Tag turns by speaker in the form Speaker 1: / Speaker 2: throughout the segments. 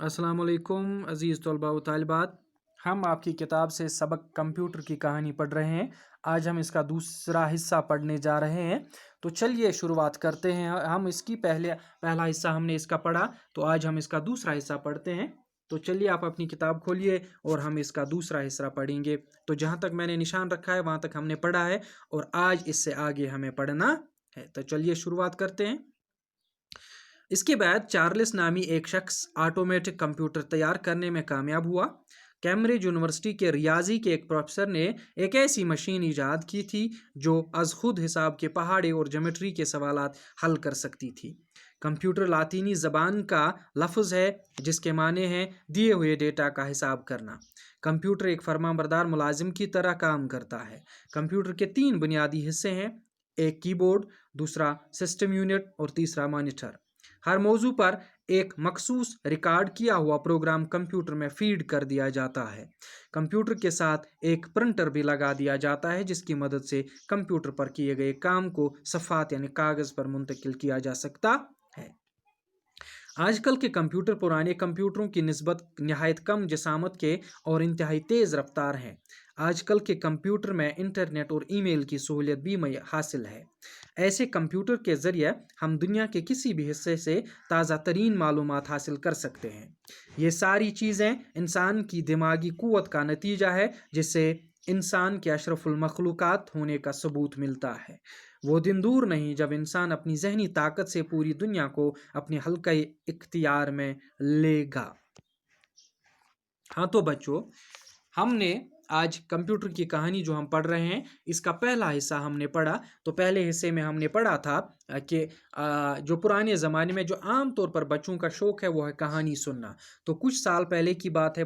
Speaker 1: अस्सलाम वालेकुम अज़ीज़ तलबा व तालिबात। हम आपकी किताब से सबक कंप्यूटर की कहानी पढ़ रहे हैं। आज हम इसका दूसरा हिस्सा पढ़ने जा रहे हैं। तो चलिए शुरुआत करते हैं। हम इसकी पहला हिस्सा हमने इसका पढ़ा, तो आज हम इसका दूसरा हिस्सा पढ़ते हैं। तो चलिए आप अपनी किताब खोलिए और हम इसका दूसरा हिस्सा पढ़ेंगे। तो जहाँ तक मैंने निशान रखा है वहाँ तक हमने पढ़ा है और आज इससे आगे हमें पढ़ना है। तो चलिए शुरुआत करते हैं। इसके बाद चार्ल्स नामी एक शख्स ऑटोमेटिक कंप्यूटर तैयार करने में कामयाब हुआ। कैम्ब्रिज यूनिवर्सिटी के रियाजी के एक प्रोफेसर ने एक ऐसी मशीन ईजाद की थी जो अज खुद हिसाब के पहाड़े और ज्योमेट्री के सवालात हल कर सकती थी। कंप्यूटर लातीनी ज़बान का लफ्ज़ है जिसके माने हैं दिए हुए डेटा का हिसाब करना। कंप्यूटर एक फर्माबरदार मुलाजिम की तरह काम करता है। कंप्यूटर के 3 बुनियादी हिस्से हैं, एक कीबोर्ड, दूसरा सिस्टम यूनिट और तीसरा मॉनिटर। हर मौजू पर एक मखसूस रिकॉर्ड किया हुआ प्रोग्राम कंप्यूटर में फीड कर दिया जाता है। कंप्यूटर के साथ एक प्रिंटर भी लगा दिया जाता है जिसकी मदद से कंप्यूटर पर किए गए काम को सफ़ात यानी कागज़ पर मुंतकिल किया जा सकता है। आजकल के कंप्यूटर पुराने कंप्यूटरों की निस्बत नहायत कम जसामत के और इंतहाई तेज़ रफ्तार हैं। आजकल के कंप्यूटर में इंटरनेट और ईमेल की सहूलियत भी हासिल है। ऐसे कंप्यूटर के ज़रिए हम दुनिया के किसी भी हिस्से से ताज़ा तरीन मालूमात हासिल कर सकते हैं। ये सारी चीज़ें इंसान की दिमागी क़ुव्वत का नतीजा है जिससे इंसान के अशरफुल मखलूक़ात होने का सबूत मिलता है। वो दिन दूर नहीं जब इंसान अपनी जहनी ताकत से पूरी दुनिया को अपने हल्के इख्तियार में लेगा। हाँ तो बच्चों, हमने आज कंप्यूटर की कहानी जो हम पढ़ रहे हैं इसका पहला हिस्सा हमने पढ़ा। तो पहले हिस्से में हमने पढ़ा था कि जो पुराने ज़माने में जो आम तौर पर बच्चों का शौक़ है वो है कहानी सुनना। तो कुछ साल पहले की बात है,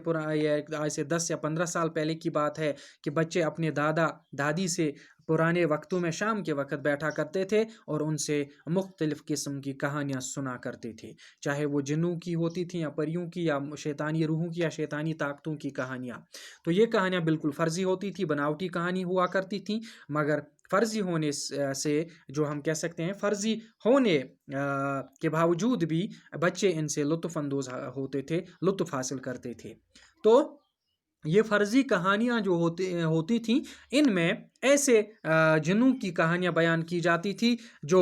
Speaker 1: आज से 10 या 15 साल पहले की बात है कि बच्चे अपने दादा दादी से पुराने वक्तों में शाम के वक़्त बैठा करते थे और उनसे मुख्तलिफ़ किस्म की कहानियाँ सुना करते थे, चाहे वो जिन्नों की होती थी या परियों की या शैतानी रूहों की या शैतानी ताकतों की कहानियाँ। तो ये कहानियाँ बिल्कुल फ़र्ज़ी होती थी, बनावटी कहानी हुआ करती थी, मगर फ़र्ज़ी होने से जो हम कह सकते हैं फ़र्ज़ी होने के बावजूद भी बच्चे इनसे लुत्फ़अंदोज़ होते थे, लुत्फ़ हासिल करते थे। तो ये फ़र्ज़ी कहानियाँ जो होती थीं इनमें ऐसे जिन्नों की कहानियाँ बयान की जाती थी जो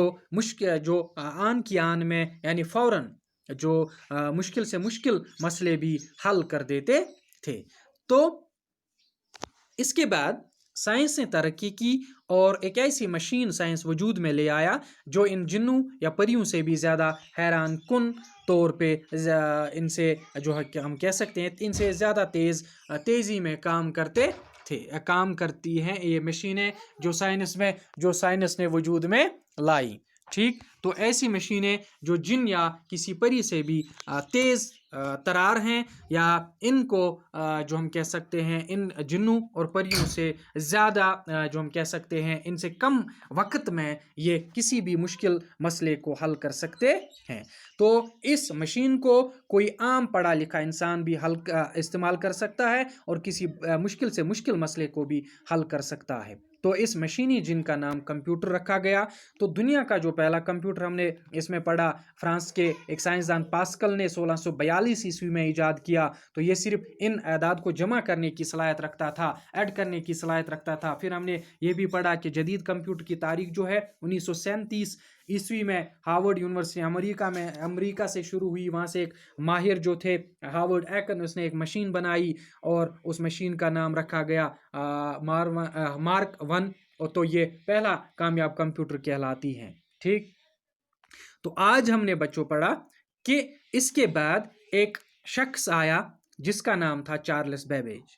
Speaker 1: आन की आन में यानी फ़ौरन जो मुश्किल से मुश्किल मसले भी हल कर देते थे। तो इसके बाद साइंस ने तरक्की की और एक ऐसी मशीन साइंस वजूद में ले आया जो इन जिन्नों या परियों से भी ज़्यादा हैरान कुन तौर पे इनसे जो है हम कह सकते हैं इनसे ज़्यादा तेज़ी में काम करती हैं ये मशीनें जो साइंस ने वजूद में लाई। ठीक, तो ऐसी मशीनें जो जिन या किसी परी से भी तेज़ तरार हैं या इनको जो हम कह सकते हैं इन जिन्नों और परियों से ज़्यादा जो हम कह सकते हैं इनसे कम वक्त में ये किसी भी मुश्किल मसले को हल कर सकते हैं। तो इस मशीन को कोई आम पढ़ा लिखा इंसान भी इस्तेमाल कर सकता है और किसी मुश्किल से मुश्किल मसले को भी हल कर सकता है। तो इस मशीनी जिन का नाम कंप्यूटर रखा गया। तो दुनिया का जो पहला कंप्यूटर हमने इसमें पढ़ा फ्रांस के एक साइंसदान पास्कल ने 1642 ईस्वी में ईजाद किया। तो ये सिर्फ इन आदाद को जमा करने की सलाहियत रखता था, ऐड करने की सलाहियत रखता था। फिर हमने ये भी पढ़ा कि जदीद कंप्यूटर की तारीख जो है 1937 ईस्वी में हार्वर्ड यूनिवर्सिटी अमेरिका से शुरू हुई। वहाँ से एक माहिर जो थे हार्वर्ड एकन, उसने एक मशीन बनाई और उस मशीन का नाम रखा गया मार्क 1। और तो ये पहला कामयाब कंप्यूटर कहलाती है। ठीक, तो आज हमने बच्चों पढ़ा कि इसके बाद एक शख्स आया जिसका नाम था चार्ल्स बेबेज।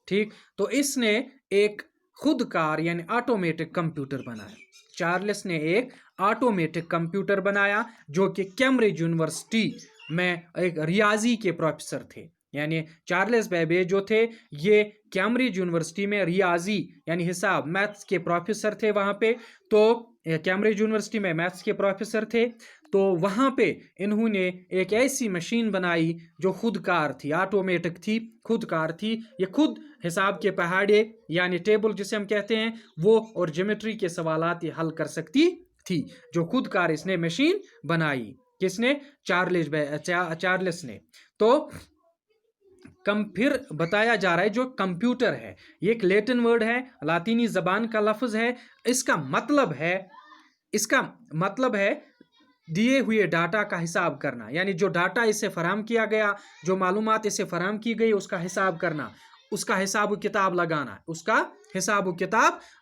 Speaker 1: ठीक, तो इसने एक खुदकार यानी ऑटोमेटिक कंप्यूटर बनाया। चार्ल्स ने एक ऑटोमेटिक कंप्यूटर बनाया जो कि कैम्ब्रिज यूनिवर्सिटी में एक रियाजी के प्रोफेसर थे। यानी चार्ल्स बेबेज जो थे ये कैम्ब्रिज यूनिवर्सिटी में रियाजी यानी हिसाब मैथ्स के प्रोफेसर थे वहाँ पे। तो कैम्ब्रिज यूनिवर्सिटी में मैथ्स के प्रोफेसर थे। तो वहाँ पे इन्होंने एक ऐसी मशीन बनाई जो खुदकार थी, ऑटोमेटिक थी, खुदकार थी। ये खुद हिसाब के पहाड़े यानी टेबल जिसे हम कहते हैं वो और ज्योमेट्री के सवालात ये हल कर सकती थी, जो खुदकार इसने मशीन बनाई। किसने? चार्ल्स ने। तो फिर बताया जा रहा है जो कंप्यूटर है ये एक लैटिन वर्ड है, लातीनी जबान का लफ्ज है। इसका मतलब है दिए हुए डाटा का हिसाब करना, यानी जो डाटा इससे फराहम किया गया, जो मालूमात इससे फराहम की गई उसका हिसाब करना, उसका हिसाब किताब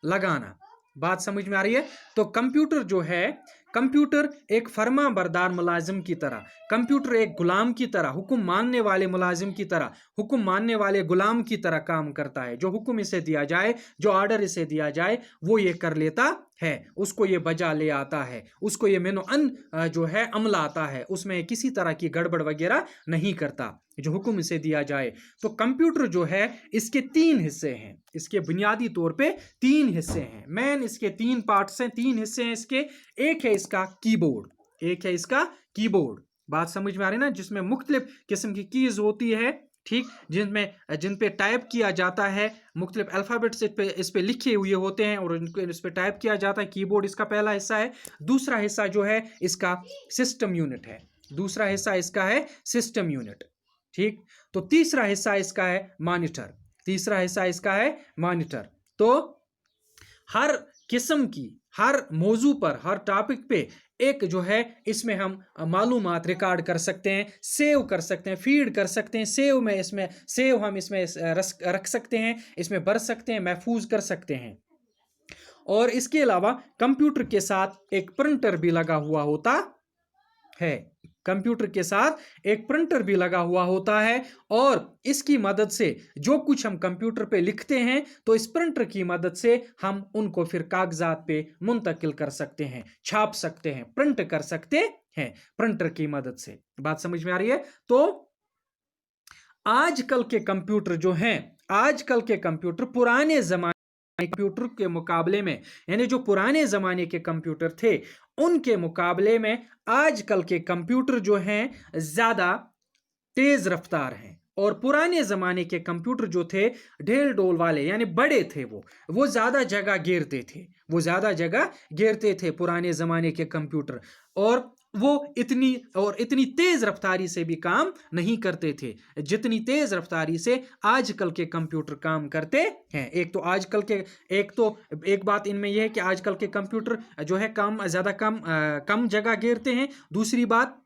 Speaker 1: लगाना। बात समझ में आ रही है? तो कंप्यूटर जो है, कंप्यूटर एक फर्मा बरदार मुलाजिम की तरह, कंप्यूटर एक गुलाम की तरह, हुक्म मानने वाले मुलाजिम की तरह, हुक्म मानने वाले गुलाम की तरह काम करता है। जो हुक्म इसे दिया जाए, जो ऑर्डर इसे दिया जाए, वो ये कर लेता है, उसको ये बजा ले आता है, उसको ये मेनो जो है अमल आता है, उसमें किसी तरह की गड़बड़ वगैरह नहीं करता जो हुक्म इसे दिया जाए। तो कंप्यूटर जो है इसके 3 हिस्से हैं, इसके बुनियादी तौर पे 3 हिस्से हैं, मेन इसके 3 पार्ट्स हैं, 3 हिस्से हैं इसके। एक है इसका कीबोर्ड, बात समझ में आ रही है ना, जिसमें मुख्तलिफ किस्म की कीज होती है, ठीक, जिन पे टाइप किया जाता है, मुख्तलिफ अल्फ़ाबेट्स इस पे लिखे हुए होते हैं और इस पे टाइप किया जाता है। कीबोर्ड इसका पहला हिस्सा है। दूसरा हिस्सा जो है इसका सिस्टम यूनिट है, ठीक। तो तीसरा हिस्सा इसका है मॉनिटर। तो हर किस्म की, हर मौजू पर, हर टॉपिक पे एक जो है इसमें हम मालूमात रिकॉर्ड कर सकते हैं, सेव कर सकते हैं, फीड कर सकते हैं, सेव हम इसमें रख सकते हैं, इसमें भर सकते हैं, महफूज कर सकते हैं। और इसके अलावा कंप्यूटर के साथ एक प्रिंटर भी लगा हुआ होता है, और इसकी मदद से जो कुछ हम कंप्यूटर पे लिखते हैं तो इस प्रिंटर की मदद से हम उनको फिर कागजात पे मुंतकिल कर सकते हैं, छाप सकते हैं, प्रिंट कर सकते हैं प्रिंटर की मदद से। बात समझ में आ रही है? तो आजकल के कंप्यूटर पुराने जमाने कंप्यूटर के मुकाबले में, यानी जो पुराने जमाने के कंप्यूटर थे उनके मुकाबले में आजकल के कंप्यूटर जो हैं ज्यादा तेज रफ्तार हैं। और पुराने जमाने के कंप्यूटर जो थे ढेल डोल वाले, यानी बड़े थे, वो ज्यादा जगह घेरते थे पुराने जमाने के कंप्यूटर, और वो इतनी तेज रफ्तारी से भी काम नहीं करते थे जितनी तेज रफ्तारी से आजकल के कंप्यूटर काम करते हैं। एक बात इनमें यह है कि आजकल के कंप्यूटर जो है कम जगह घेरते हैं। दूसरी बात,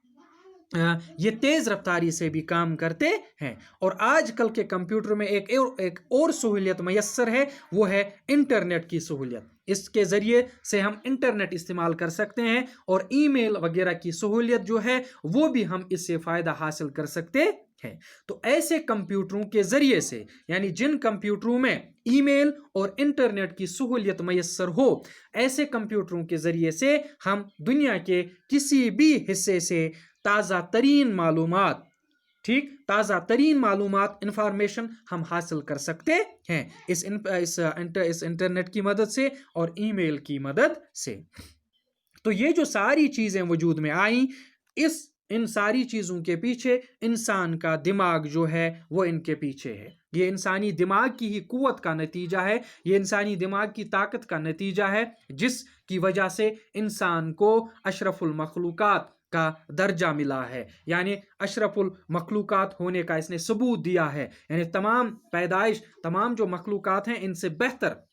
Speaker 1: ये तेज रफ्तारी से भी काम करते हैं। और आजकल के कंप्यूटर में एक और सहूलियत मैसर है, वो है इंटरनेट की सहूलियत। इसके जरिए से हम इंटरनेट इस्तेमाल कर सकते हैं, और ईमेल वगैरह की सहूलियत जो है वो भी हम इससे फायदा हासिल कर सकते हैं। तो ऐसे कंप्यूटरों के जरिए से, यानी जिन कंप्यूटरों में ईमेल और इंटरनेट की सहूलियत मैसर हो, ऐसे कंप्यूटरों के जरिए से हम दुनिया के किसी भी हिस्से से ताज़ा तरीन मालूमात इंफॉर्मेशन हम हासिल कर सकते हैं इस इंटरनेट की मदद से और ईमेल की मदद से। तो ये जो सारी चीजें वजूद में आई, इन सारी चीजों के पीछे इंसान का दिमाग जो है वो इनके पीछे है। ये इंसानी दिमाग की ही कुव्वत का नतीजा है, ये इंसानी दिमाग की ताकत का नतीजा है, जिसकी वजह से इंसान को अशरफुल मखलूकात का दर्जा मिला है, यानी अशरफुल मखलूकात होने का इसने सबूत दिया है। यानी तमाम जो मखलूकात हैं इनसे बेहतर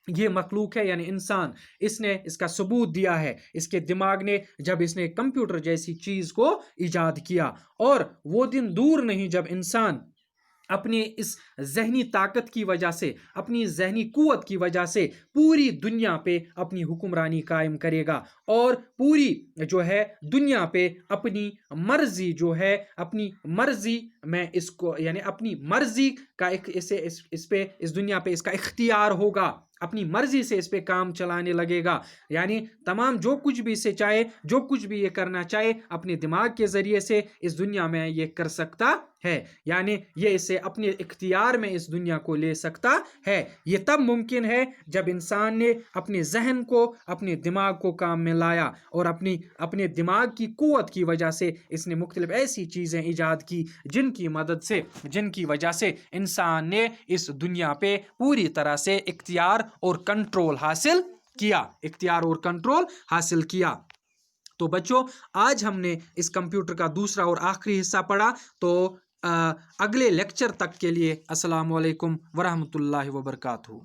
Speaker 1: ये मखलूक है, यानी इंसान, इसने इसका सबूत दिया है इसके दिमाग ने, जब इसने कंप्यूटर जैसी चीज को इजाद किया। और वो दिन दूर नहीं जब इंसान अपनी इस जहनी ताकत की वजह से, अपनी जहनी कुव्वत की वजह से पूरी दुनिया पे अपनी हुक्मरानी कायम करेगा, और पूरी जो है दुनिया पे अपनी मर्जी जो है, अपनी मर्जी में इसको, यानी अपनी मर्जी का इस दुनिया पे इसका इख्तियार होगा, अपनी मर्जी से इस पे काम चलाने लगेगा। यानी तमाम जो कुछ भी इसे चाहे, जो कुछ भी ये करना चाहे, अपने दिमाग के जरिए से इस दुनिया में ये कर सकता है, यानी ये इसे अपने इख्तियार में इस दुनिया को ले सकता है। ये तब मुमकिन है जब इंसान ने अपने जहन को, अपने दिमाग को काम में लाया, और अपने दिमाग की कुव्वत की वजह से इसने मुख्तलिफ ऐसी चीज़ें ईजाद की जिनकी वजह से इंसान ने इस दुनिया पे पूरी तरह से इख्तियार और कंट्रोल हासिल किया। تو बच्चों आज हमने इस कंप्यूटर का दूसरा और आखिरी हिस्सा पढ़ा। तो अगले लेक्चर तक के लिए अस्सलाम वालेकुम वरहमतुल्लाहि वबरकातुहू।